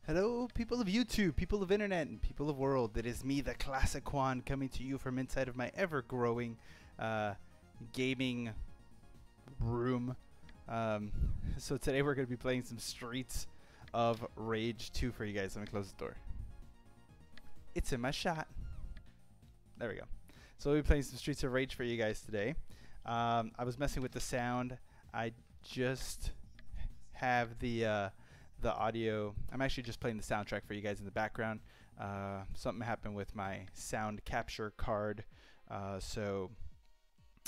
Hello, people of YouTube, people of internet, and people of world. It is me, the Classic Juan, coming to you from inside of my ever-growing gaming room. So today we're going to be playing some Streets of Rage 2 for you guys. Let me close the door. It's in my shot. There we go. So we'll be playing some Streets of Rage for you guys today. I was messing with the sound. I just have the audio. I'm actually just playing the soundtrack for you guys in the background. Something happened with my sound capture card, so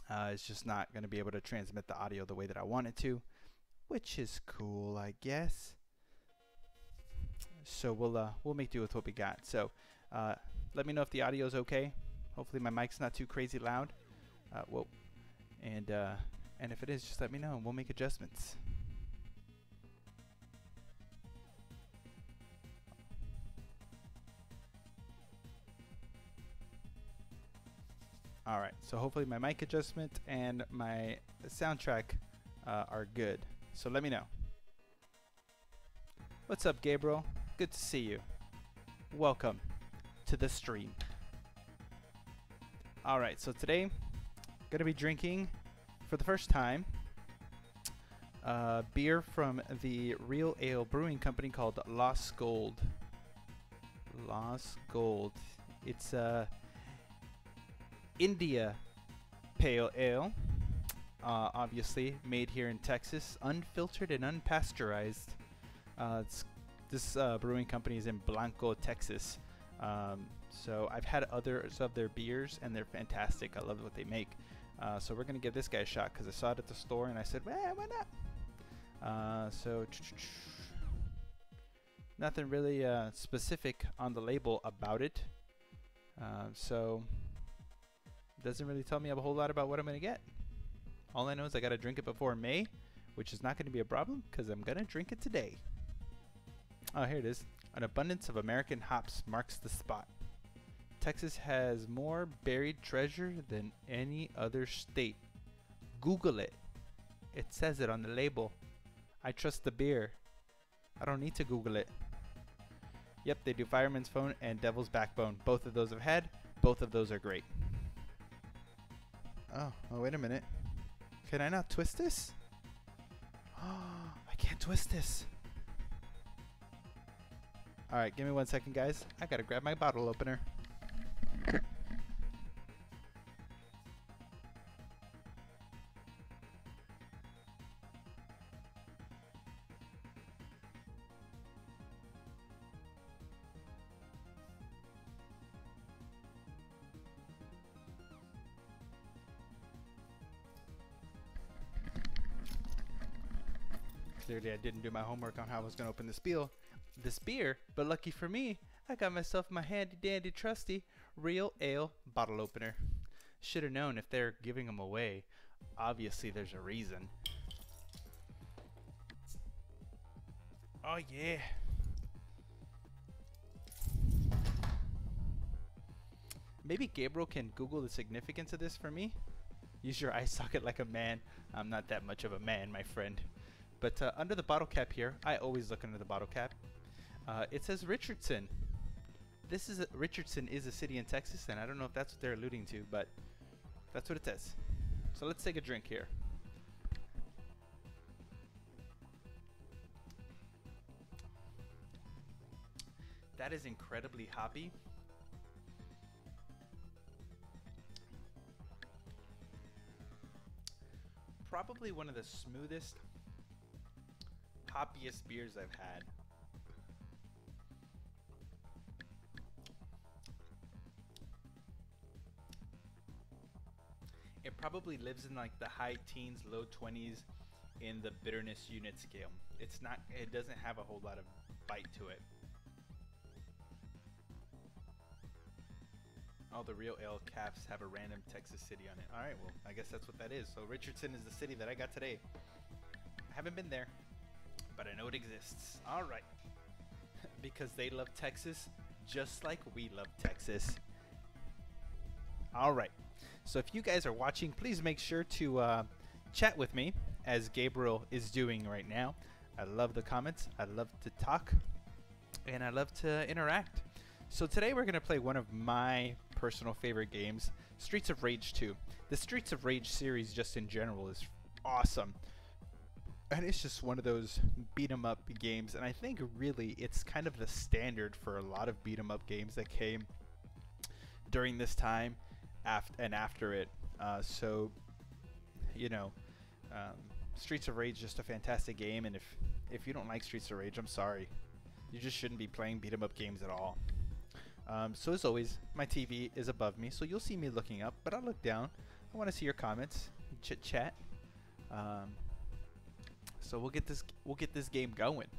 it's just not going to be able to transmit the audio the way that I want it to, which is cool, I guess. So we'll make do with what we got. So let me know if the audio is okay. Hopefully my mic's not too crazy loud. Whoa, and if it is, just let me know and we'll make adjustments. Alright, so hopefully my mic adjustment and my soundtrack are good. So let me know. What's up, Gabriel? Good to see you. Welcome to the stream. Alright, so today, going to be drinking, for the first time, beer from the Real Ale Brewing Company called Lost Gold. Lost Gold. It's India Pale Ale, obviously made here in Texas, unfiltered and unpasteurized. This brewing company is in Blanco, Texas. So I've had others of their beers and they're fantastic. I love what they make. So we're gonna give this guy a shot because I saw it at the store and I said, well, why not? So nothing really specific on the label about it. So doesn't really tell me a whole lot about what I'm going to get. All I know is I got to drink it before May, which is not going to be a problem because I'm going to drink it today. Oh, here it is. An abundance of American hops marks the spot. Texas has more buried treasure than any other state. Google it. It says it on the label. I trust the beer. I don't need to Google it. Yep, they do Fireman's Phone and Devil's Backbone. Both of those I've had. Both of those are great. Oh, wait a minute. Can I not twist this? Oh, I can't twist this. Alright, give me 1 second, guys. I gotta grab my bottle opener. Clearly I didn't do my homework on how I was going to open this beer, but lucky for me, I got myself my handy dandy trusty Real Ale bottle opener. Should have known if they're giving them away. Obviously there's a reason. Oh yeah. Maybe Gabriel can Google the significance of this for me. Use your eye socket like a man. I'm not that much of a man, my friend. But under the bottle cap here, I always look under the bottle cap. It says Richardson. Richardson is a city in Texas, and I don't know if that's what they're alluding to, but that's what it says. So let's take a drink here. That is incredibly hoppy. Probably one of the smoothest, hoppiest beers I've had. It probably lives in like the high teens, low 20s in the bitterness unit scale. It doesn't have a whole lot of bite to it. All the Real Ale caps have a random Texas city on it. Alright, well, I guess that's what that is. So Richardson is the city that I got today. I haven't been there, but I know it exists. Alright. Because they love Texas just like we love Texas. Alright. So if you guys are watching, please make sure to chat with me, as Gabriel is doing right now. I love the comments. I love to talk. and I love to interact. So today we're going to play one of my personal favorite games, Streets of Rage 2. The Streets of Rage series just in general is awesome. And it's just one of those beat 'em up games, and I think really it's kind of the standard for a lot of beat 'em up games that came during this time and after it. So, you know, Streets of Rage is just a fantastic game, and if you don't like Streets of Rage, I'm sorry. You just shouldn't be playing beat 'em up games at all. So as always, my TV is above me, so you'll see me looking up, but I'll look down. I want to see your comments, chit chat. So we'll get this game going.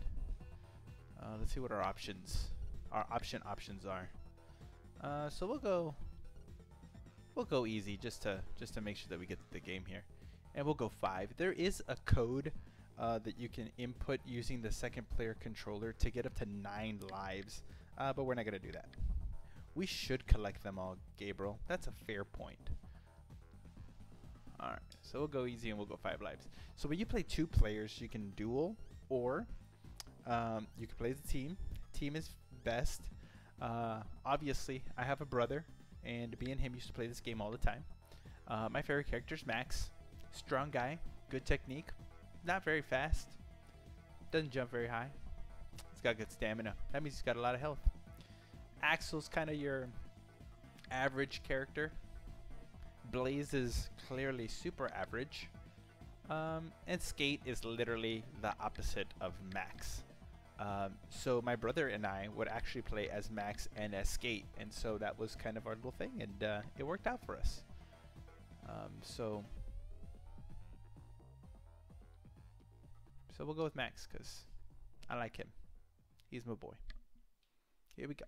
Let's see what our options are. So we'll go easy just to make sure that we get the game here, and we'll go 5. There is a code that you can input using the second player controller to get up to 9 lives, but we're not gonna do that. We should collect them all, Gabriel. That's a fair point. Alright, so we'll go easy and we'll go 5 lives. So when you play 2 players, you can duel, or you can play as a team. Team is best. Obviously, I have a brother, and me and him used to play this game all the time. My favorite character is Max. Strong guy, good technique, not very fast, doesn't jump very high. He's got good stamina. That means he's got a lot of health. Axel's kind of your average character. Blaze is clearly super average. And Skate is literally the opposite of Max. So my brother and I would actually play as Max and as Skate, and so that was kind of our little thing, and it worked out for us. So we'll go with Max because I like him. He's my boy. Here we go.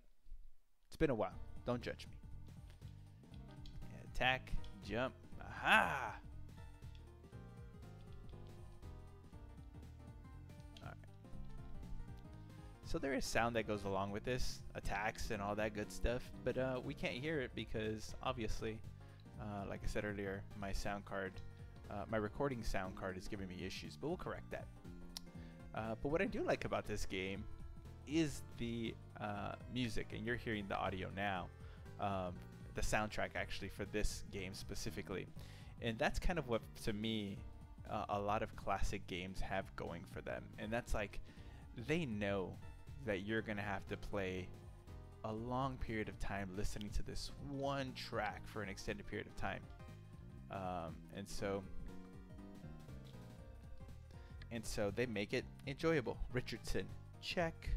It's been a while. Don't judge me. Attack, jump. Aha! Alright. So there is sound that goes along with this, attacks and all that good stuff, but we can't hear it because obviously, like I said earlier, my sound card, my recording sound card is giving me issues, but we'll correct that. But what I do like about this game is the music, and you're hearing the audio now, the soundtrack actually for this game specifically, and that's kind of what to me a lot of classic games have going for them, and that's like they know that you're gonna have to play a long period of time listening to this one track for an extended period of time, and so they make it enjoyable. Richardson, check.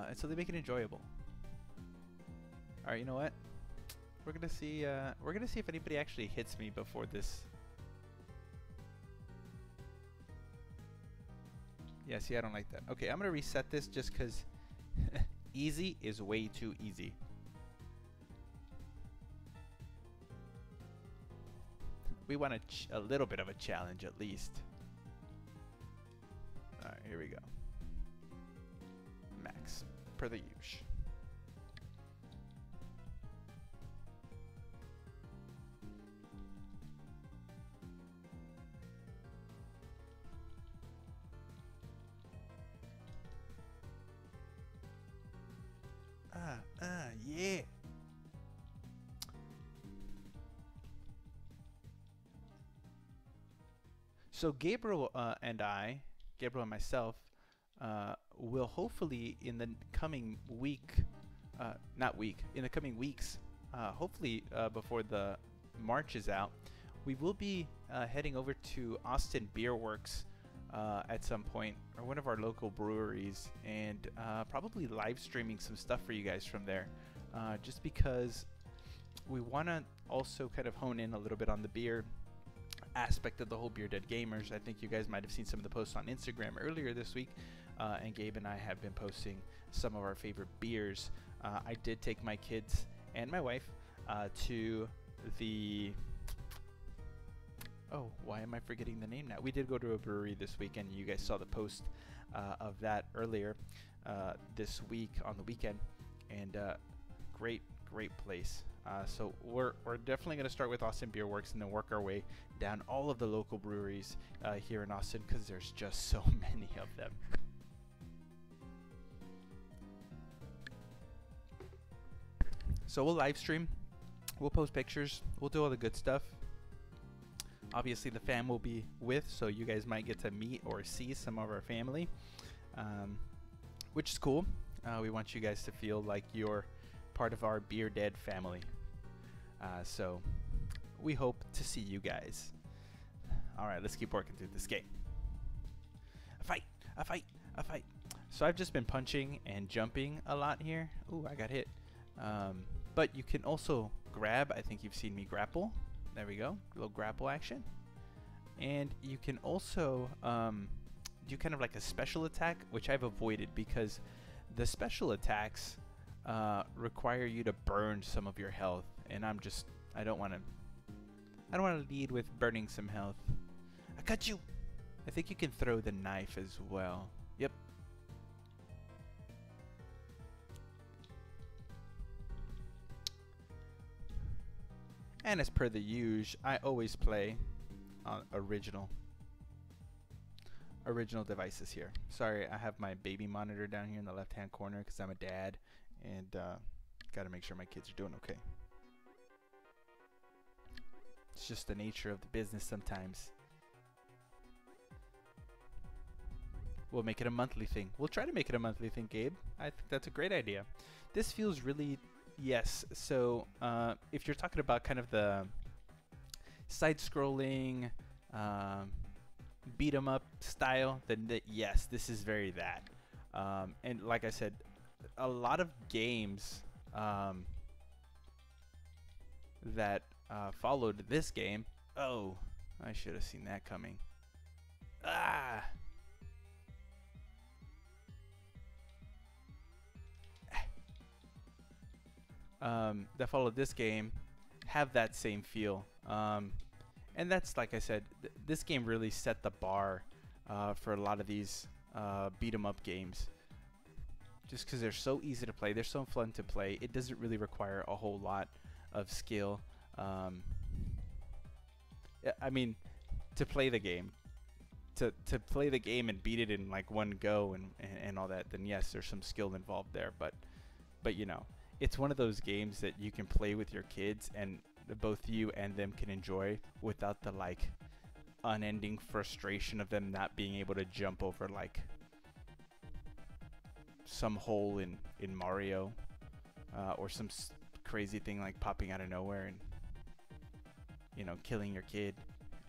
And so they make it enjoyable. All right, you know what? We're gonna see if anybody actually hits me before this. Yeah, see, I don't like that. Okay, I'm gonna reset this just because easy is way too easy. We want a little bit of a challenge at least. All right, here we go. Max, per the usual. Yeah. So Gabriel and myself, will hopefully in the coming week, in the coming weeks, hopefully before the March is out, we will be heading over to Austin Beer Works at some point, or one of our local breweries, and probably live streaming some stuff for you guys from there, just because we want to also kind of hone in a little bit on the beer aspect of the whole Beer Dead Gamers. I think you guys might have seen some of the posts on Instagram earlier this week, and Gabe and I have been posting some of our favorite beers. I did take my kids and my wife to the... Oh, why am I forgetting the name now? We did go to a brewery this weekend. You guys saw the post of that earlier this week on the weekend, and great place. So we're definitely going to start with Austin Beer Works and then work our way down all of the local breweries here in Austin, because there's just so many of them. So we'll live stream, we'll post pictures, we'll do all the good stuff. Obviously the fam will be with, so you guys might get to meet or see some of our family, which is cool. We want you guys to feel like you're part of our Beer Dead family. So we hope to see you guys. Alright, let's keep working through this game. A fight! A fight! A fight! So I've just been punching and jumping a lot here. Ooh, I got hit. But you can also grab. I think you've seen me grapple. There we go. A little grapple action. And you can also do kind of like a special attack, which I've avoided because the special attacks require you to burn some of your health, and I don't want to lead with burning some health. I cut you. I think you can throw the knife as well. Yep. And as per the usual, I always play on original devices here. Sorry, I have my baby monitor down here in the left-hand corner because I'm a dad, and got to make sure my kids are doing okay. It's just the nature of the business sometimes. We'll make it a monthly thing. We'll try to make it a monthly thing, Gabe. I think that's a great idea. This feels really... Yes, so if you're talking about kind of the side-scrolling, beat-em-up style, then yes, this is very that. And like I said, a lot of games that followed this game... Oh, I should have seen that coming. Ah! That followed this game have that same feel, and that's, like I said, this game really set the bar for a lot of these beat 'em up games, just because they're so easy to play, they're so fun to play. It doesn't really require a whole lot of skill. I mean, to play the game, to play the game and beat it in like one go and all that, then yes, there's some skill involved there, but you know, it's one of those games that you can play with your kids and both you and them can enjoy without the like unending frustration of them not being able to jump over like some hole in Mario, or some crazy thing like popping out of nowhere and, you know, killing your kid,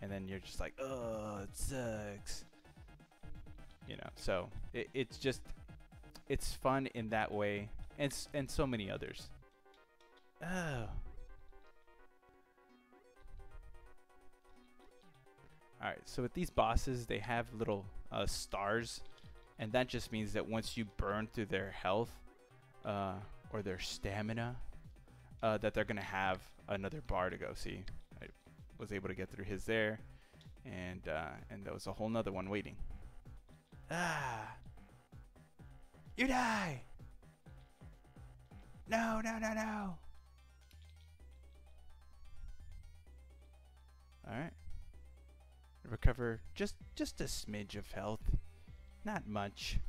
and then you're just like, oh, it sucks, you know. So it's fun in that way, and so many others. Oh. Alright, so with these bosses, they have little stars, and that just means that once you burn through their health or their stamina, that they're gonna have another bar to go. See, I was able to get through his there, and there was a whole nother one waiting. Ah! You die! No, no, no, no! Alright. Recover just a smidge of health. Not much.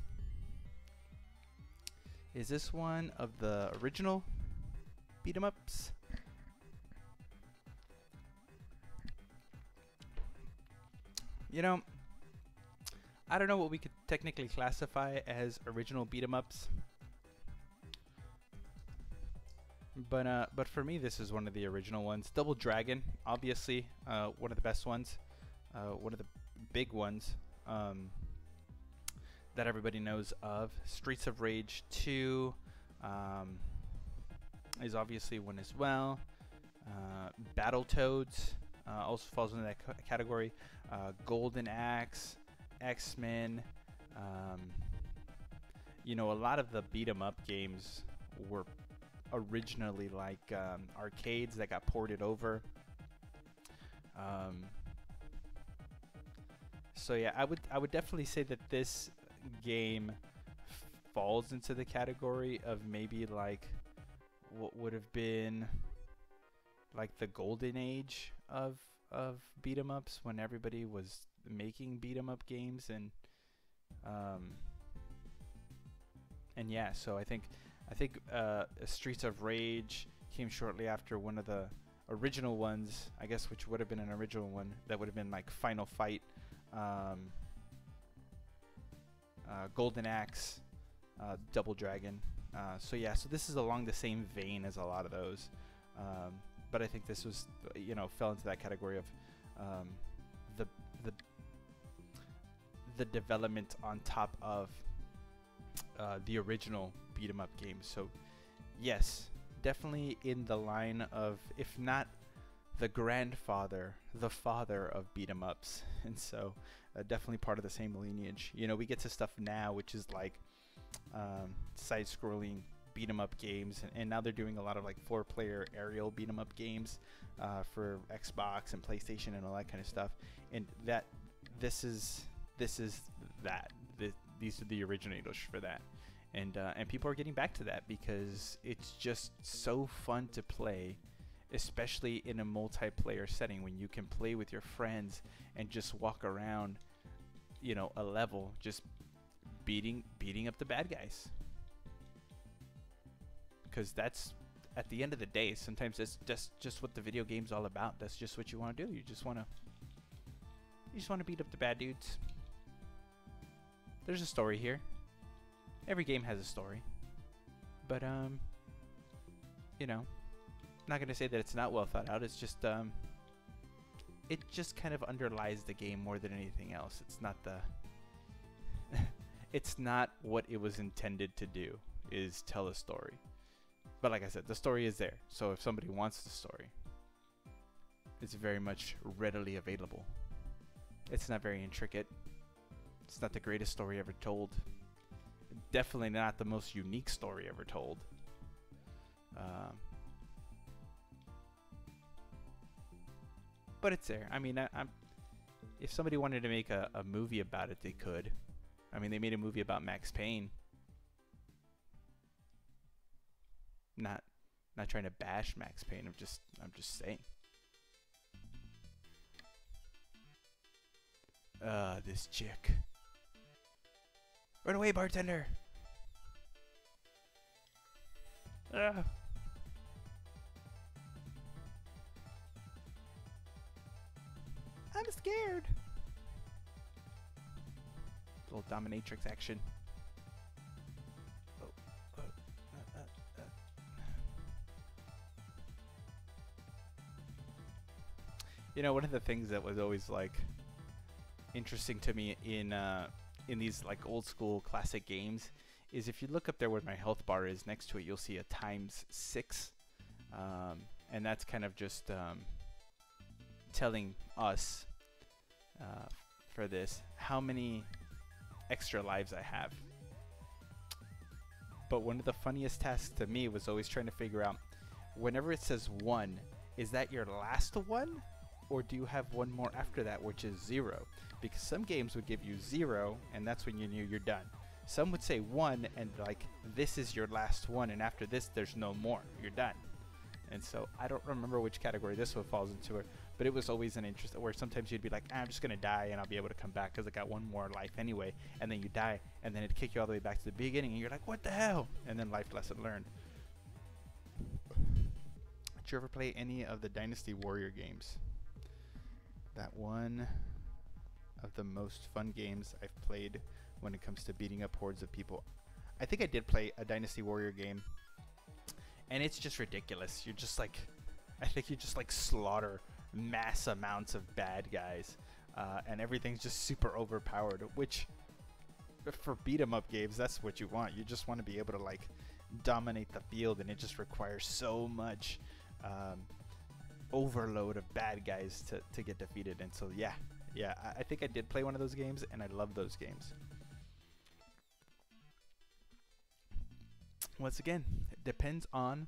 Is this one of the original beat 'em ups? You know, I don't know what we could technically classify as original beat 'em ups, but for me, this is one of the original ones. Double Dragon, obviously, one of the best ones, one of the big ones that everybody knows of. Streets of Rage 2 is obviously one as well. Battletoads also falls into that category. Golden Axe, X-Men. You know, a lot of the beat 'em up games were originally like arcades that got ported over. So yeah, I would definitely say that this game falls into the category of maybe like what would have been like the golden age of beat 'em ups, when everybody was making beat 'em up games, and yeah, so I think Streets of Rage came shortly after one of the original ones, I guess, which would have been an original one that would have been like Final Fight, Golden Axe, Double Dragon. So yeah, so this is along the same vein as a lot of those, but I think this was, you know, fell into that category of the the development on top of the original beat 'em up games. So yes, definitely in the line of, if not the grandfather, the father of beat 'em ups. And so definitely part of the same lineage. You know, we get to stuff now which is like side-scrolling beat 'em up games, and now they're doing a lot of like 4-player aerial beat 'em up games for Xbox and PlayStation and all that kind of stuff. And that this is that. These are the originators for that. And people are getting back to that because it's just so fun to play, especially in a multiplayer setting when you can play with your friends and just walk around, you know, a level just beating up the bad guys. Because that's, at the end of the day, sometimes that's just what the video game's all about. That's just what you want to do. You just want to beat up the bad dudes. There's a story here. Every game has a story. But you know, I'm not gonna say that it's not well thought out. It's just it just kind of underlies the game more than anything else. It's not the it's not what it was intended to do, is tell a story. But like I said, the story is there. So if somebody wants the story, it's very much readily available. It's not very intricate. It's not the greatest story ever told. Definitely not the most unique story ever told. But it's there. I mean, if somebody wanted to make a movie about it, they could. I mean, they made a movie about Max Payne. Not trying to bash Max Payne. I'm just saying. This chick. Run away, bartender. I'm scared. Little dominatrix action. You know, one of the things that was always like interesting to me in these like old school classic games is if you look up there where my health bar is, next to it you'll see a ×6, and that's kind of just telling us for this how many extra lives I have. But one of the funniest tasks to me was always trying to figure out, whenever it says 1, is that your last one, or do you have one more after that, which is 0? Because some games would give you 0, and that's when you knew you're done. Some would say 1, and like, this is your last one, and after this, there's no more. You're done. And so I don't remember which category this one falls into, it, but it was always an interest where sometimes you'd be like, I'm just going to die, and I'll be able to come back because I got one more life anyway. And then you die, and then it'd kick you all the way back to the beginning, and you're like, what the hell? And then life lesson learned. Did you ever play any of the Dynasty Warrior games? That one of the most fun games I've played when it comes to beating up hordes of people. I think I did play a Dynasty Warrior game, and it's just ridiculous. You're just like, I think you just like slaughter mass amounts of bad guys, and everything's just super overpowered, which for beat 'em up games, that's what you want. You just want to be able to like dominate the field, and it just requires so much overload of bad guys to get defeated. And so yeah, I think I did play one of those games, and I love those games. Once again, it depends on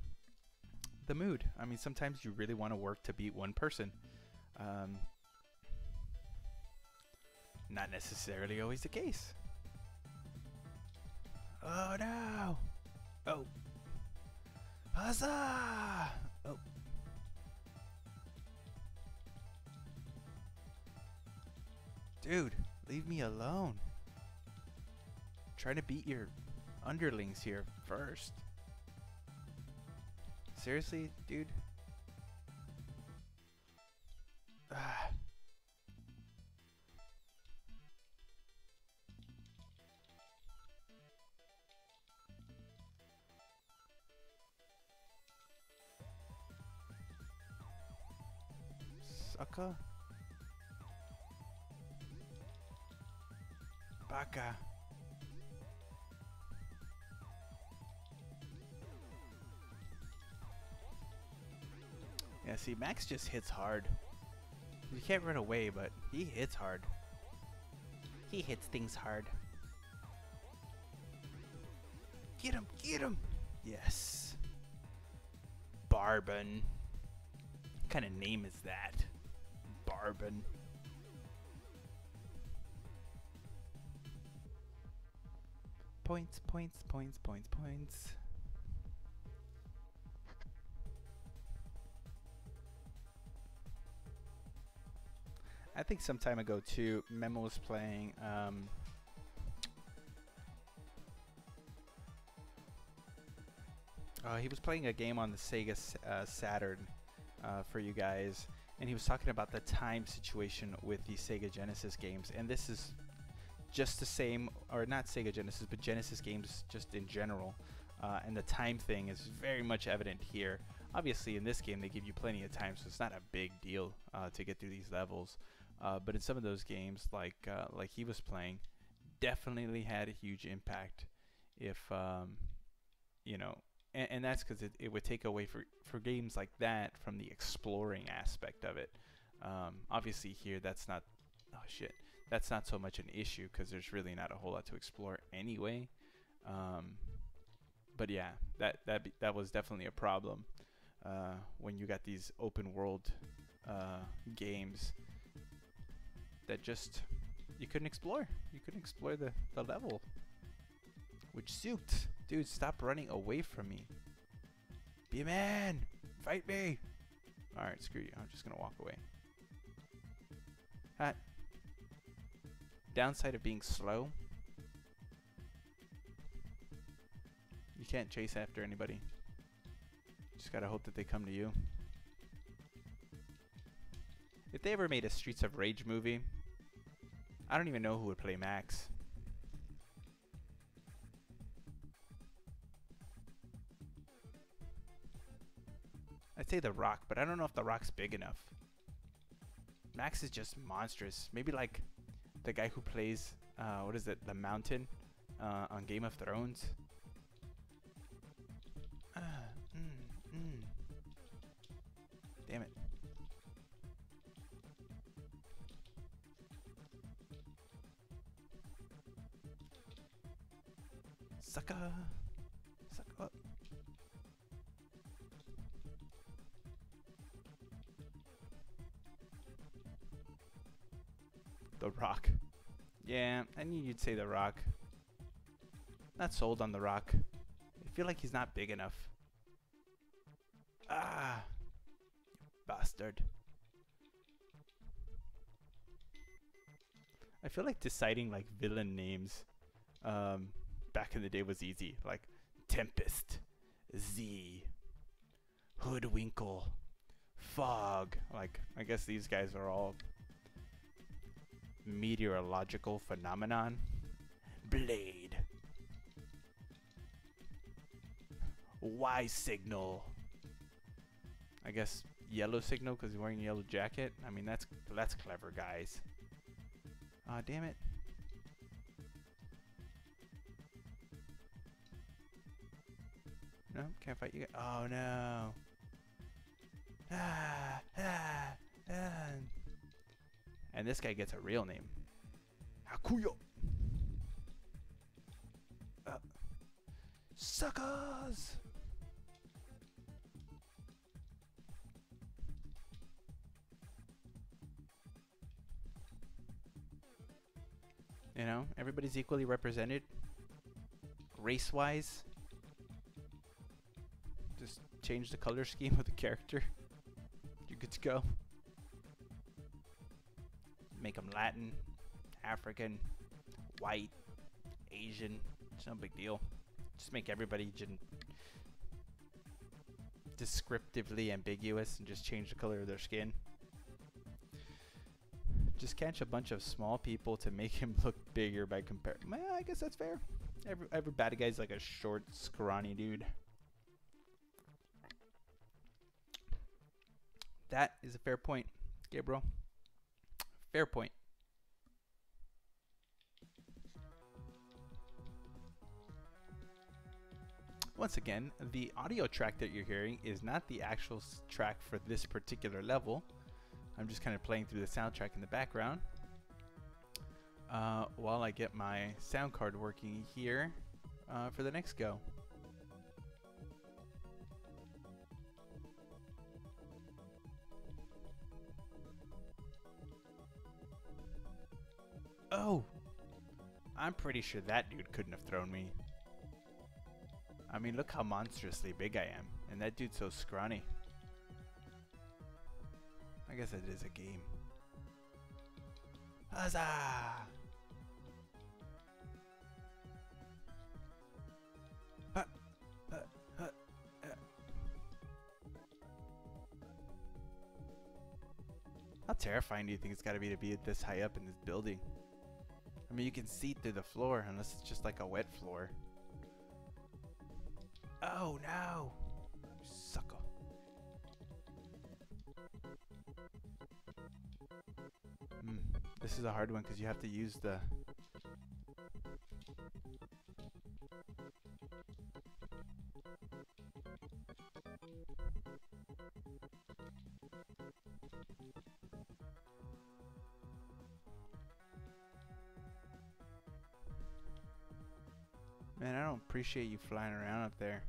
the mood. I mean, sometimes you really want to work to beat one person. Not necessarily always the case. Oh no! Oh. Huzzah! Oh. Dude, leave me alone. I'm trying to beat your underlings here first. Seriously, dude? Ah. Sucker. Baka. Yeah, see, Max just hits hard. You can't run away, but he hits hard. He hits things hard. Get him! Get him! Yes. Barbon. What kind of name is that? Barbon. Points, points, points, points, points. I think some time ago too, Memo was playing he was playing a game on the Sega Saturn for you guys, and he was talking about the time situation with the Sega Genesis games, and this is just the same, or not Sega Genesis, but Genesis games just in general, and the time thing is very much evident here. Obviously in this game they give you plenty of time, so it's not a big deal to get through these levels, but in some of those games like he was playing, definitely had a huge impact if you know, and that's because it would take away for games like that from the exploring aspect of it. Obviously here that's not, oh shit, that's not so much an issue because there's really not a whole lot to explore anyway. But yeah, that was definitely a problem when you got these open world games that just you couldn't explore. You couldn't explore the level, which sucked. Dude, stop running away from me. Be a man. Fight me. All right, screw you. I'm just gonna walk away. Hot. Downside of being slow, you can't chase after anybody. Just gotta hope that they come to you. If they ever made a Streets of Rage movie, I don't even know who would play Max. I'd say The Rock, but I don't know if The Rock's big enough. Max is just monstrous. Maybe like the guy who plays, what is it, the Mountain on Game of Thrones. Damn it. Sucker. Suck up. The Rock. Yeah, I knew you'd say The Rock. Not sold on The Rock. I feel like he's not big enough. Ah, bastard. I feel like deciding like villain names back in the day was easy. Like Tempest, Z, Hoodwinkle, Fog. Like, I guess these guys are all meteorological phenomenon. Blade, Y signal. I guess yellow signal because he's wearing a yellow jacket. I mean, that's clever, guys. Aw, damn it. No, can't fight you. Oh no. And this guy gets a real name. Hakuyo. Suckers. You know, everybody's equally represented, race-wise. Just change the color scheme of the character. You're good to go. Make them Latin, African, white, Asian. It's no big deal. Just make everybody descriptively ambiguous and just change the color of their skin. Just catch a bunch of small people to make him look bigger by comparison. Well, I guess that's fair. Every bad guy's like a short, scrawny dude. That is a fair point, Gabriel. Fair point. Once again, the audio track that you're hearing is not the actual track for this particular level. I'm just kind of playing through the soundtrack in the background while I get my sound card working here for the next go. Oh, I'm pretty sure that dude couldn't have thrown me. I mean, look how monstrously big I am, and that dude's so scrawny. I guess it is a game. Huzzah! How terrifying do you think it's got to be this high up in this building? I mean, you can see through the floor unless it's just like a wet floor. Oh no! You sucker. This is a hard one because you have to use the... Man, I don't appreciate you flying around up there.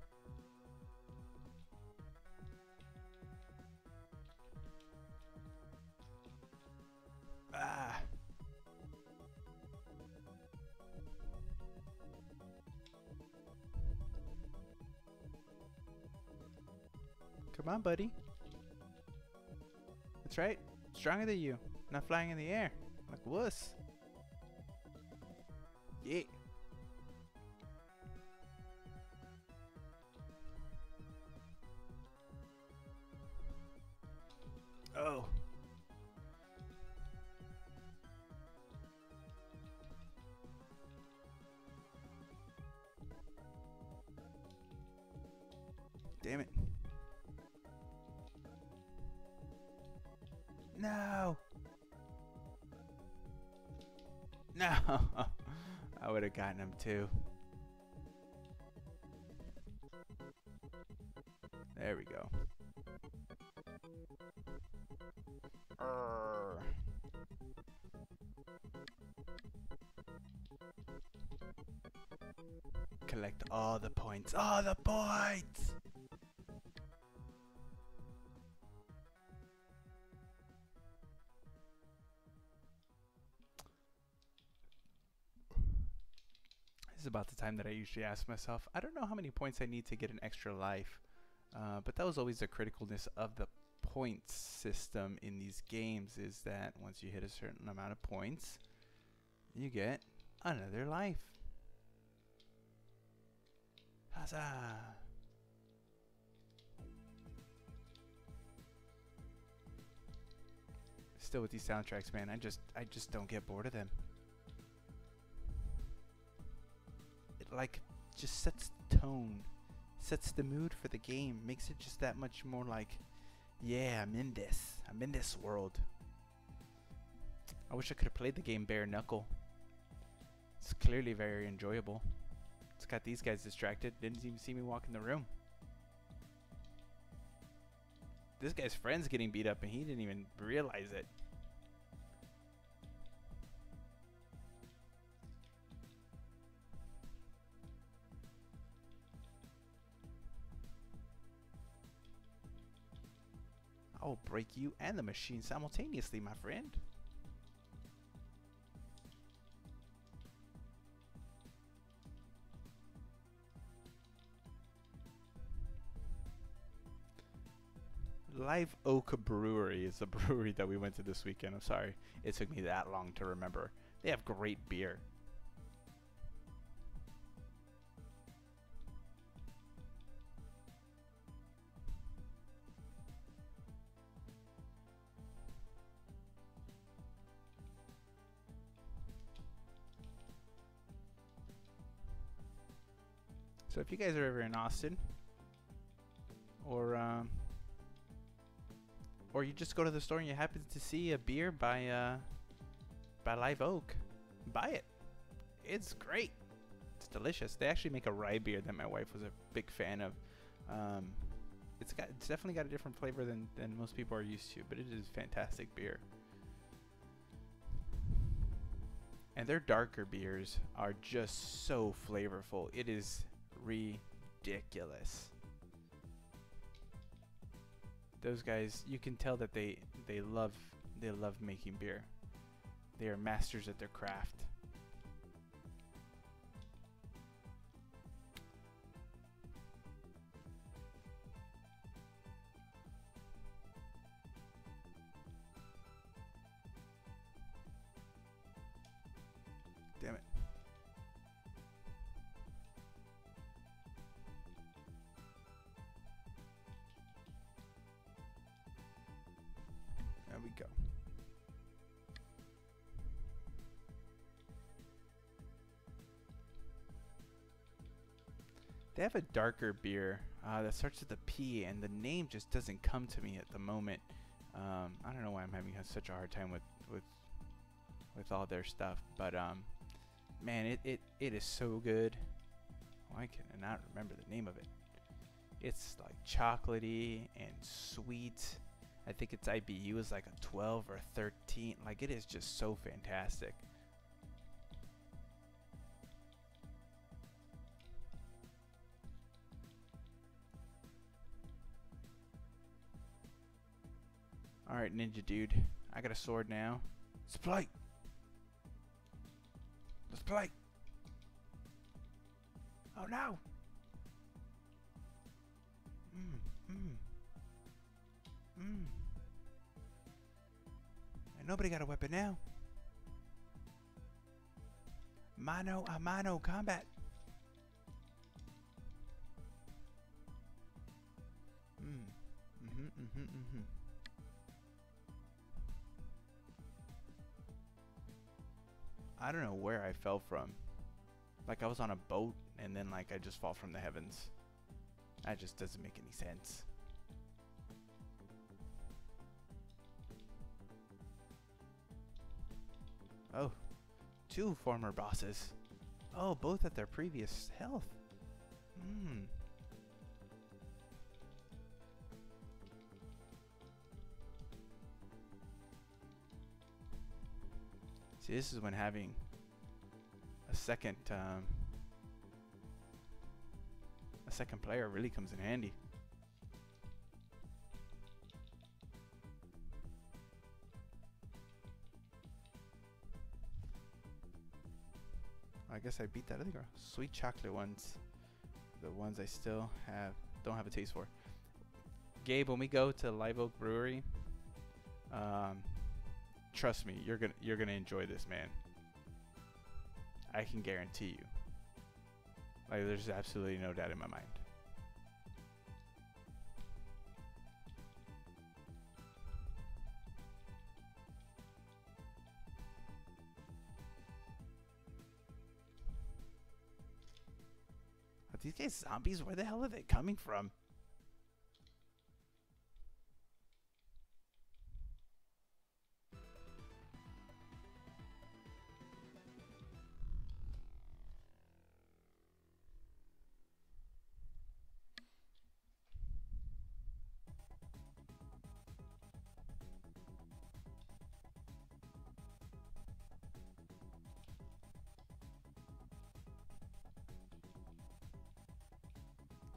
Ah. Come on, buddy. That's right. Stronger than you. Not flying in the air. Like wuss. Yeah. Oh. Damn it. No. No. I would have gotten him too. There we go. Collect all the points. All the points! This is about the time that I usually ask myself, I don't know how many points I need to get an extra life. But that was always the criticalness of the points system in these games, is that once you hit a certain amount of points, you get another life. Huzzah! Still with these soundtracks, man, I just don't get bored of them. It like just sets the tone, sets the mood for the game, makes it just that much more like, yeah, I'm in this world. I wish I could have played the game bare knuckle. It's clearly very enjoyable. It's got these guys distracted, didn't even see me walk in the room. This guy's friend's getting beat up and he didn't even realize it. I'll break you and the machine simultaneously, my friend. Live Oak Brewery is a brewery that we went to this weekend. I'm sorry it took me that long to remember. They have great beer. So if you guys are ever in Austin, or you just go to the store and you happen to see a beer by Live Oak, buy it. It's great. It's delicious. They actually make a rye beer that my wife was a big fan of. It's definitely got a different flavor than most people are used to, but it is fantastic beer. And their darker beers are just so flavorful. It is ridiculous. Those guys, you can tell that they love making beer. They are masters at their craft. Damn it. There we go. They have a darker beer that starts with a P, and the name just doesn't come to me at the moment. I don't know why I'm having such a hard time with all their stuff, but man, it is so good. Why can I not remember the name of it? It's like chocolatey and sweet. I think its IBU is like a 12 or 13. Like, it is just so fantastic. Alright, ninja dude. I got a sword now. Let's play! Let's play! Oh no! And nobody got a weapon now. Mano a mano combat. I don't know where I fell from. Like, I was on a boat and then like I just fall from the heavens. That just doesn't make any sense. Oh, 2 former bosses. Oh, both at their previous health. See, this is when having a second player really comes in handy. I guess I beat that other girl. Sweet chocolate ones, the ones I still don't have a taste for. Gabe, when we go to Live Oak Brewery, trust me, you're gonna enjoy this, man. I can guarantee you. Like, there's absolutely no doubt in my mind. Are these guys zombies? Where the hell are they coming from?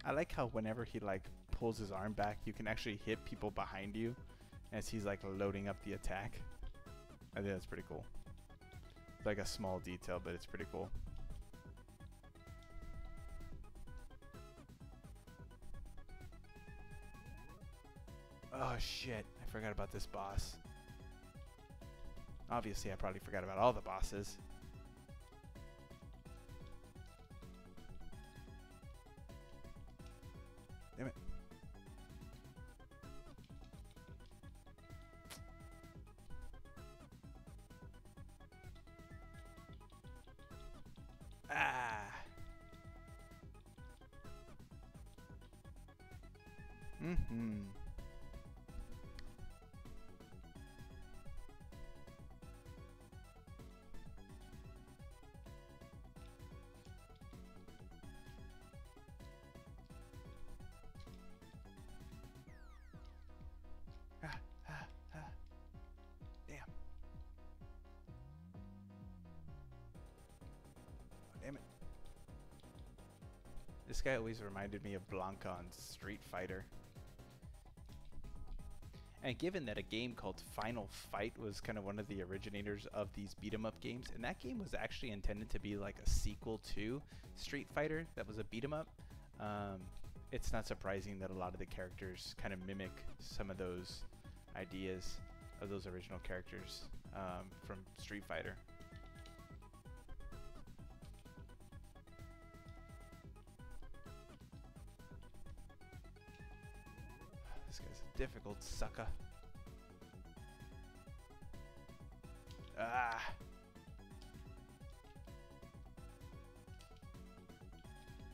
I like how whenever he like pulls his arm back, you can actually hit people behind you as he's like loading up the attack. I think that's pretty cool. It's like a small detail, but it's pretty cool. Oh shit, I forgot about this boss. Obviously, I probably forgot about all the bosses. Damn it. Ah. Mm-hmm. Ah, ah, ah. Damn. Oh, damn it. This guy always reminded me of Blanca on Street Fighter. And given that a game called Final Fight was kind of one of the originators of these beat 'em up games, and that game was actually intended to be like a sequel to Street Fighter that was a beat 'em up, it's not surprising that a lot of the characters kind of mimic some of those ideas of those original characters from Street Fighter. This guy's a difficult sucker. Ah!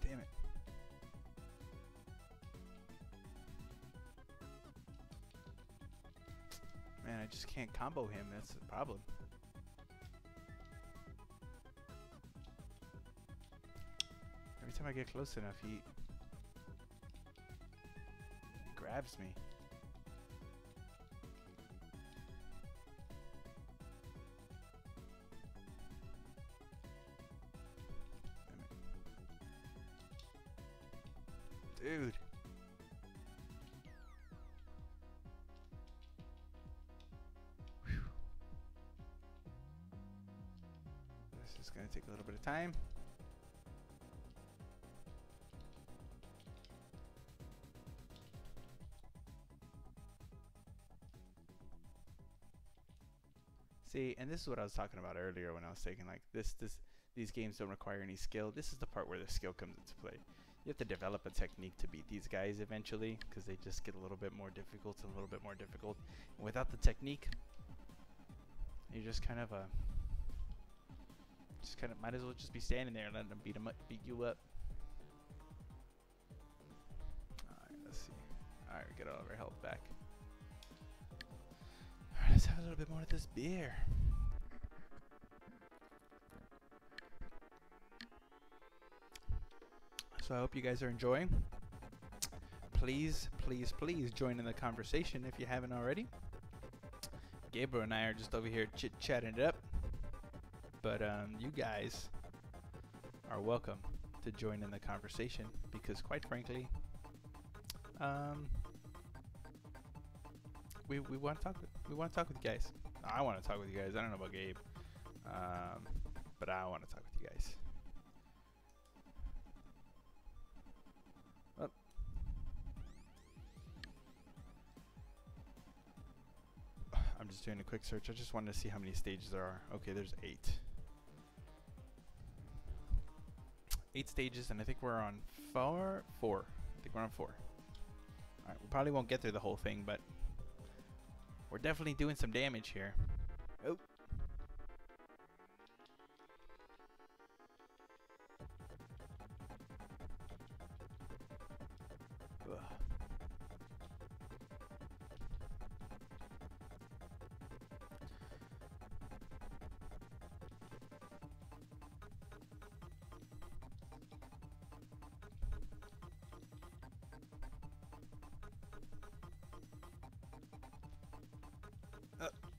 Damn it. Man, I just can't combo him. That's the problem. Every time I get close enough, he grabs me. Dude. Whew. This is going to take a little bit of time. See, and this is what I was talking about earlier when I was saying like these games don't require any skill. This is the part where the skill comes into play. You have to develop a technique to beat these guys eventually, because they just get a little bit more difficult and a little bit more difficult. And without the technique, you just kind of might as well just be standing there and letting them beat you up. All right, let's see. All right, we get all of our health back. All right, let's have a little bit more of this beer. So I hope you guys are enjoying. Please, please, please join in the conversation if you haven't already. Gabriel and I are just over here chit-chatting it up. But you guys are welcome to join in the conversation because, quite frankly, we want to talk. We want to talk with you guys. I want to talk with you guys. I don't know about Gabe, but I want to talk with you guys. I'm just doing a quick search. I just wanted to see how many stages there are. Okay, there's 8. 8 stages, and I think we're on 4. I think we're on 4. Alright, we probably won't get through the whole thing, but we're definitely doing some damage here. Oh.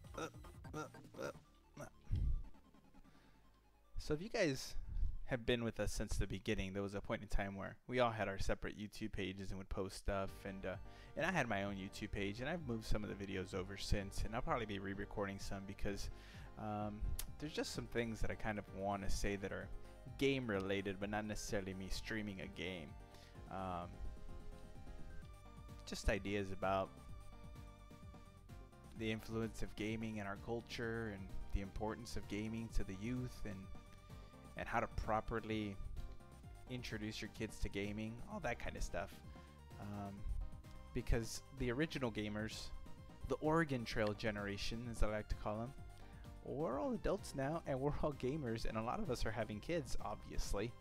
Ugh. So if you guys have been with us since the beginning, there was a point in time where we all had our separate YouTube pages and would post stuff, and I had my own YouTube page, and I've moved some of the videos over since, and I'll probably be re-recording some because there's just some things that I kind of want to say that are game related, but not necessarily me streaming a game. Just ideas about the influence of gaming in our culture and the importance of gaming to the youth, and how to properly introduce your kids to gaming, all that kind of stuff. Because the original gamers, the Oregon Trail generation, as I like to call them, we're all adults now, and we're all gamers, and a lot of us are having kids, obviously.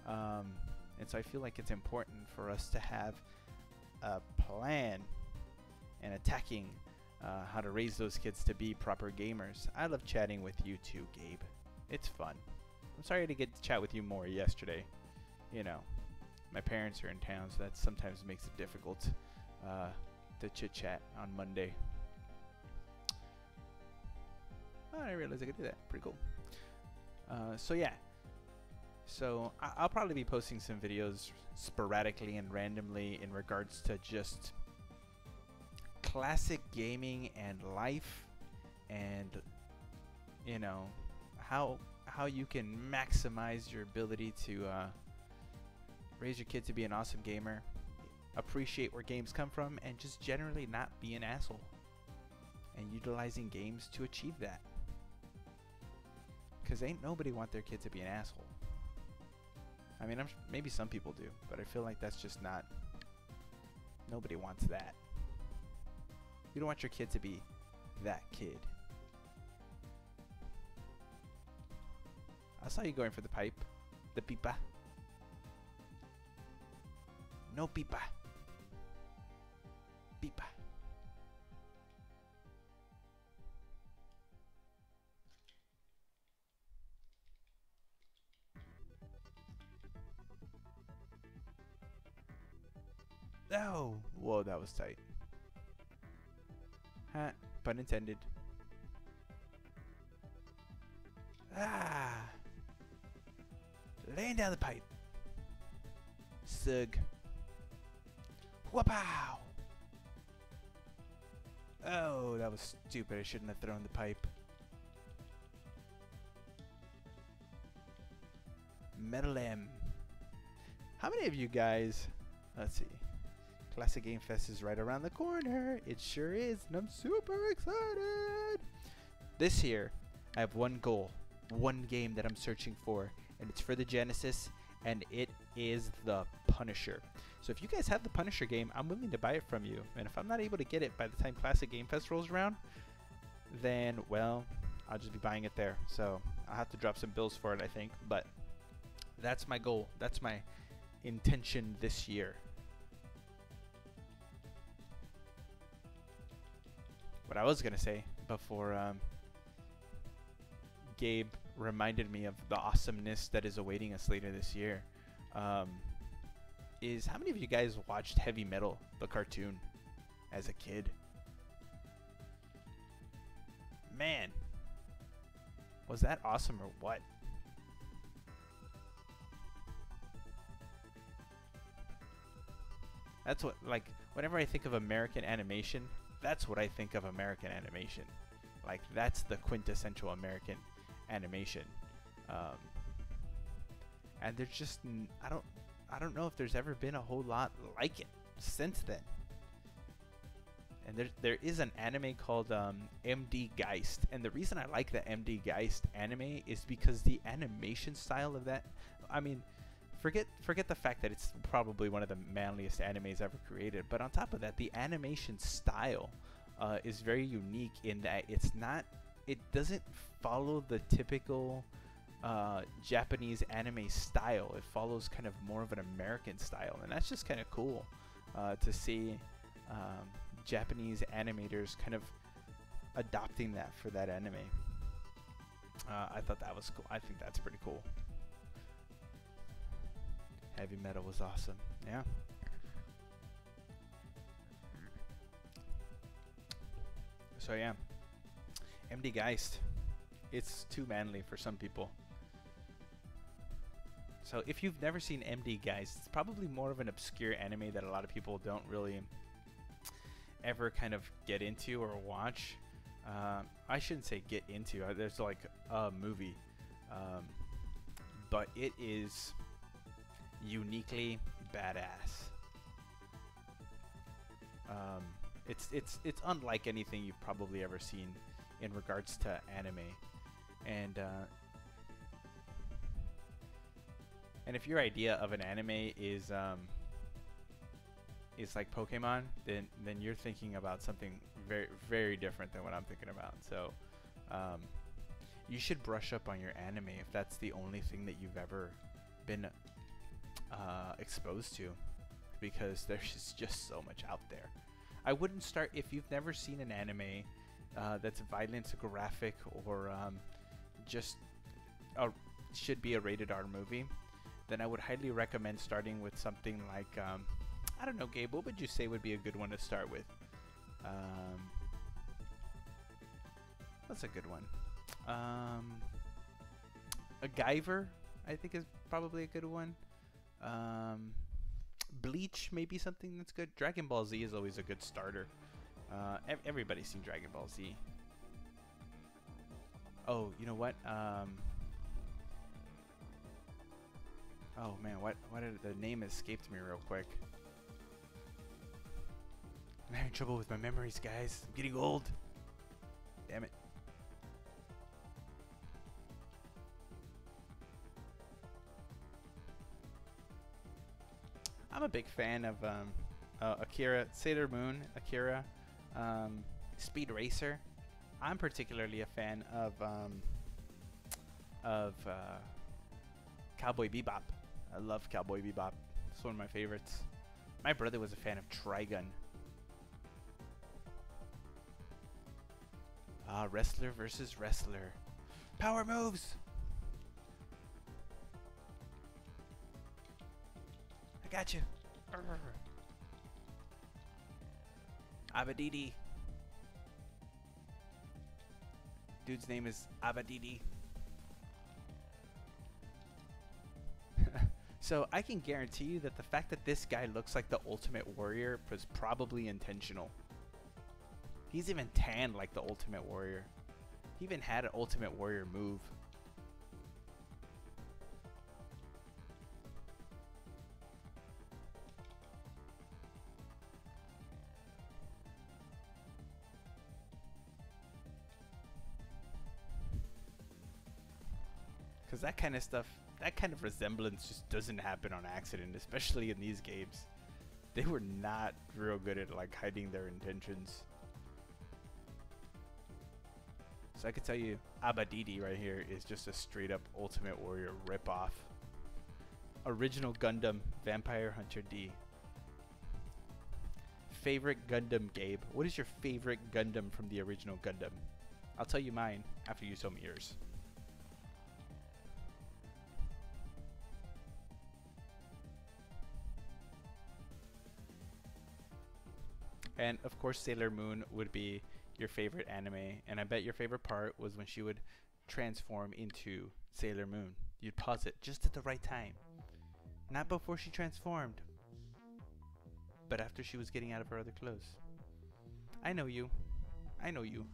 And so I feel like it's important for us to have a plan and attacking how to raise those kids to be proper gamers. I love chatting with you too, Gabe. It's fun. I'm sorry to get to chat with you more yesterday. You know, my parents are in town, so that sometimes makes it difficult to chit-chat on Monday. Oh, I didn't realize I could do that. Pretty cool. So yeah. So I'll probably be posting some videos sporadically and randomly in regards to just classic gaming and life, and you know how you can maximize your ability to raise your kid to be an awesome gamer, appreciate where games come from, and just generally not be an asshole, and utilizing games to achieve that. Because ain't nobody want their kid to be an asshole. I mean, maybe some people do, but I feel like that's just not... Nobody wants that. You don't want your kid to be that kid. I saw you going for the pipe. The pipa. No pipa. Pipa. Oh! Whoa, that was tight. Ha, pun intended. Ah! Laying down the pipe. Sug. Whoop-pow! Oh, that was stupid. I shouldn't have thrown the pipe. Metal M. How many of you guys... Let's see. Classic Game Fest is right around the corner. It sure is, and I'm super excited. This year, I have one goal, one game that I'm searching for, and it's for the Genesis, and it is The Punisher. So if you guys have the Punisher game, I'm willing to buy it from you. And if I'm not able to get it by the time Classic Game Fest rolls around, then, well, I'll just be buying it there. So I'll have to drop some bills for it, I think. But that's my goal. That's my intention this year. What I was going to say before Gabe reminded me of the awesomeness that is awaiting us later this year is how many of you guys watched Heavy Metal, the cartoon, as a kid? Man, was that awesome or what? That's what, like, whenever I think of American animation, that's what I think of American animation. Like, that's the quintessential American animation. And there's just, I don't know if there's ever been a whole lot like it since then. And there is an anime called MD Geist, and the reason I like the MD Geist anime is because the animation style of that, I mean, forget the fact that it's probably one of the manliest animes ever created, but on top of that, the animation style is very unique in that it doesn't follow the typical Japanese anime style. It follows kind of more of an American style, and that's just kind of cool to see Japanese animators kind of adopting that for that anime. I thought that was cool. I think that's pretty cool. Heavy Metal was awesome. Yeah. So yeah, MD Geist. It's too manly for some people. So if you've never seen MD Geist, it's probably more of an obscure anime that a lot of people don't really ever kind of get into or watch. I shouldn't say get into. There's like a movie, but it is uniquely badass. It's unlike anything you've probably ever seen in regards to anime, and if your idea of an anime is like Pokemon, then you're thinking about something very, very different than what I'm thinking about. So you should brush up on your anime if that's the only thing that you've ever been exposed to, because there's just so much out there. I wouldn't start if you've never seen an anime that's violent, graphic, or just should be a rated R movie. Then I would highly recommend starting with something like I don't know, Gabe. What would you say would be a good one to start with? What's a good one? A Guyver, I think, is probably a good one. Bleach, maybe something that's good. Dragon Ball Z is always a good starter. Everybody's seen Dragon Ball Z. Oh, you know what? Oh man, what did the name escaped me real quick? I'm having trouble with my memories, guys. I'm getting old. Damn it. I'm a big fan of Akira, Sailor Moon, Akira, Speed Racer. I'm particularly a fan of Cowboy Bebop. I love Cowboy Bebop. It's one of my favorites. My brother was a fan of Trigun. Wrestler versus wrestler. Power moves! I got you. Abadidi. Dude's name is Abadidi. So I can guarantee you that the fact that this guy looks like the Ultimate Warrior was probably intentional. He's even tanned like the Ultimate Warrior. He even had an Ultimate Warrior move. Because that kind of stuff, that kind of resemblance just doesn't happen on accident, especially in these games. They were not real good at like hiding their intentions. So I could tell you, Abadidi right here is just a straight up Ultimate Warrior ripoff. Original Gundam, Vampire Hunter D. Favorite Gundam, Gabe? What is your favorite Gundam from the original Gundam? I'll tell you mine after you tell me yours. And of course Sailor Moon would be your favorite anime, and I bet your favorite part was when she would transform into Sailor Moon. You'd pause it just at the right time. Not before she transformed, but after she was getting out of her other clothes. I know you. I know you.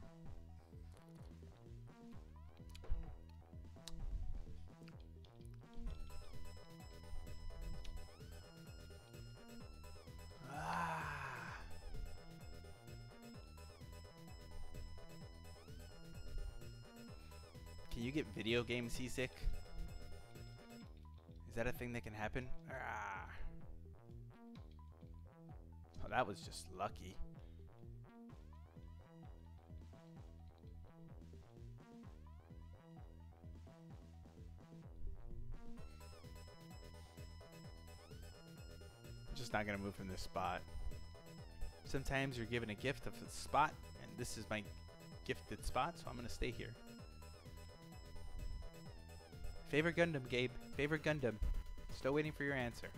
Can you get video game seasick? Is that a thing that can happen? Oh, that was just lucky. I'm just not gonna move from this spot. Sometimes you're given a gift of a spot, and this is my gifted spot, so I'm gonna stay here. Favorite Gundam, Gabe. Favorite Gundam. Still waiting for your answer.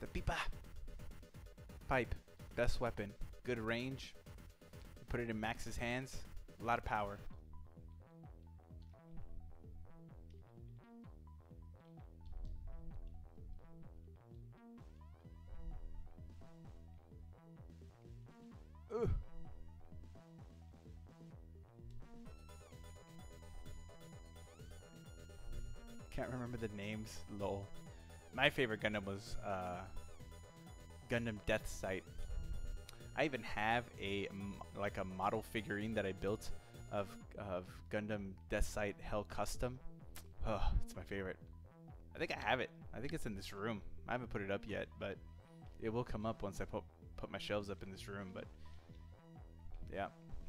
The Pipa. Pipe. Best weapon. Good range. Put it in Max's hands. A lot of power. Ugh. Can't remember the names. Lol. My favorite Gundam was Gundam Death Sight. I even have a model figurine that I built of Gundam Death Sight Hell Custom. Oh, it's my favorite. I think I have it. I think it's in this room. I haven't put it up yet, but it will come up once I put my shelves up in this room. But yeah,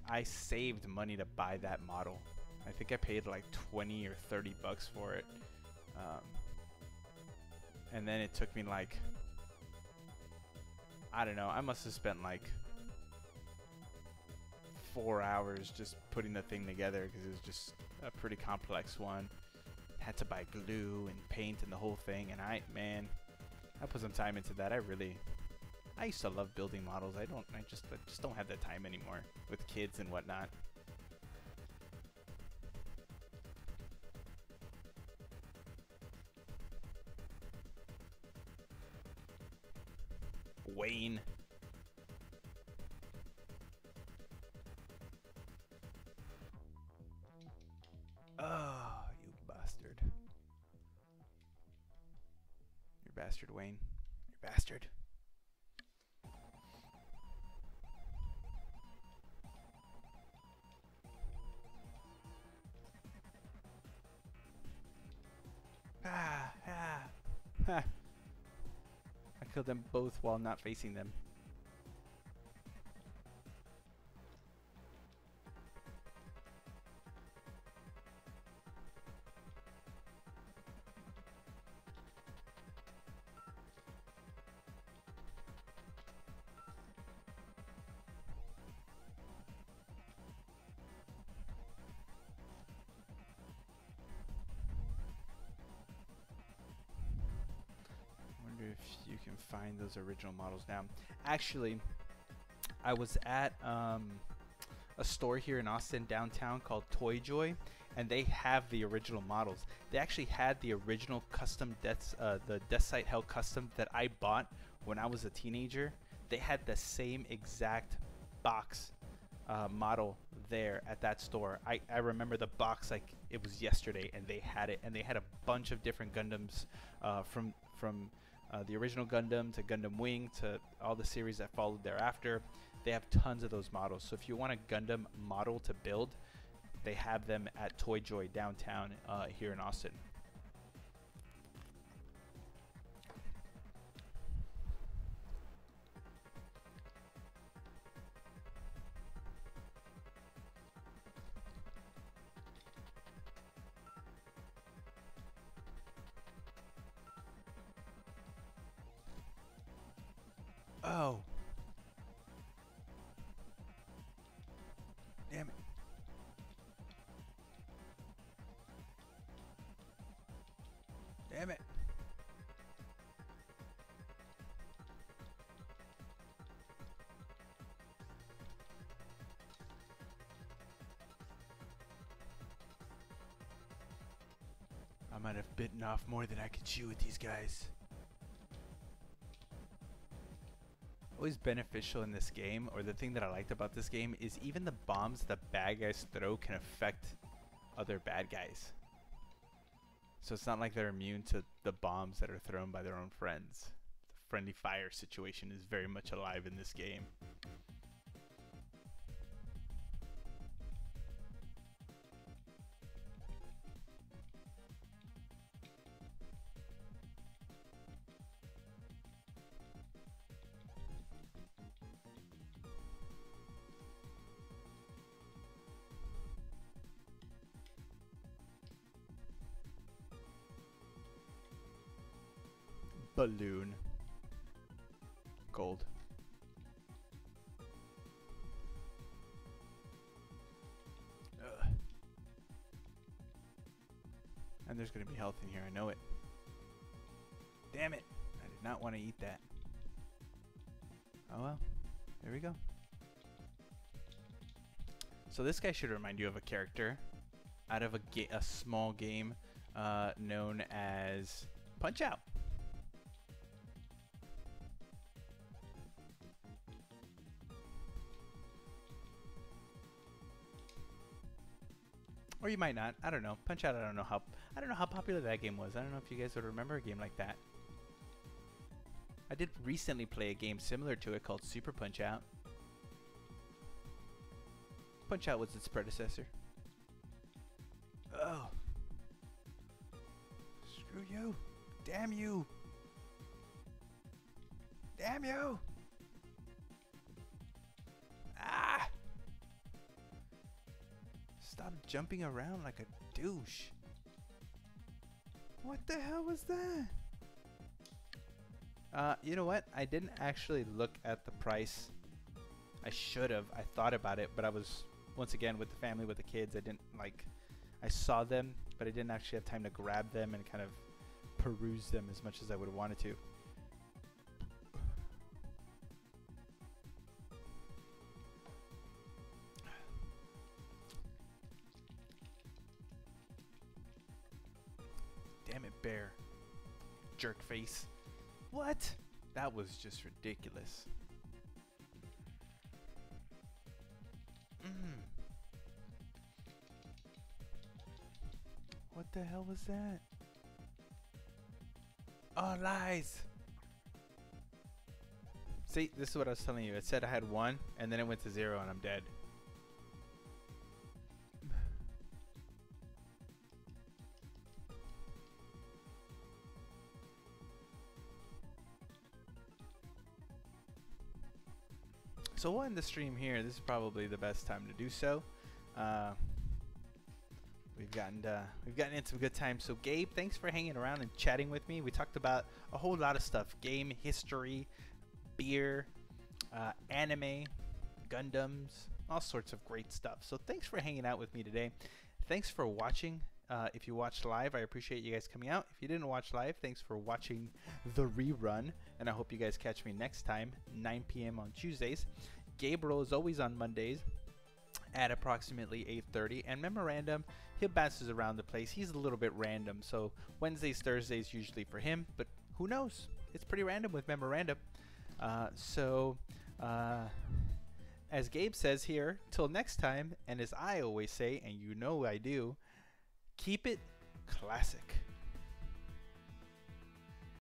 I saved money to buy that model. I think I paid like 20 or 30 bucks for it. And then it took me like, I don't know, I must have spent like 4 hours just putting the thing together because it was just a pretty complex one. Had to buy glue and paint and the whole thing, and I put some time into that. I used to love building models. I just don't have that time anymore with kids and whatnot. Wayne. Oh, you bastard. You bastard, Wayne. You bastard. Ha. I killed them both while not facing them. If you can find those original models now. Actually, I was at a store here in Austin downtown called Toy Joy, and they have the original models. They actually had the original custom the Death Sight Hell custom that I bought when I was a teenager. They had the same exact box model there at that store. I remember the box like it was yesterday, and they had it, and they had a bunch of different Gundams from the original Gundam to Gundam Wing to all the series that followed thereafter. They have tons of those models. So if you want a Gundam model to build, they have them at Toy Joy downtown here in Austin. Oh. Damn it. Damn it. I might have bitten off more than I could chew with these guys. Always beneficial in this game, or the thing that I liked about this game, is even the bombs the bad guys throw can affect other bad guys. So it's not like they're immune to the bombs that are thrown by their own friends. The friendly fire situation is very much alive in this game. Balloon. Gold. Ugh. And there's going to be health in here, I know it. Damn it. I did not want to eat that. Oh well. There we go. So this guy should remind you of a character out of a small game known as Punch-Out! Or you might not. I don't know. Punch-Out! I don't know how popular that game was. I don't know if you guys would remember a game like that. I did recently play a game similar to it called Super Punch-Out! Punch-Out! Was its predecessor. Oh. you! Damn you! Damn you! Ah! Stop jumping around like a douche. What the hell was that? You know what? I didn't actually look at the price. I should have. I thought about it, but I was, once again, with the family, with the kids. I didn't, like, I saw them, but I didn't actually have time to grab them and kind of peruse them as much as I would have wanted to. Damn it, bear. Jerk face. What? That was just ridiculous. What the hell was that? Oh, lies. See, this is what I was telling you. It said I had 1, and then it went to 0, and I'm dead. So we'll end the stream here. This is probably the best time to do so. We've gotten in some good times. So Gabe, thanks for hanging around and chatting with me. We talked about a whole lot of stuff: game history, beer, anime, Gundams, all sorts of great stuff. So thanks for hanging out with me today. Thanks for watching. If you watched live, I appreciate you guys coming out. If you didn't watch live, thanks for watching the rerun, and I hope you guys catch me next time, 9 p.m. on Tuesdays. Gabriel is always on Mondays at approximately 8:30, and Memorandum, he bounces around the place. He's a little bit random, so Wednesdays, Thursdays usually for him, but who knows? It's pretty random with Memorandum. As Gabe says here, till next time, and as I always say, and you know I do, keep it classic.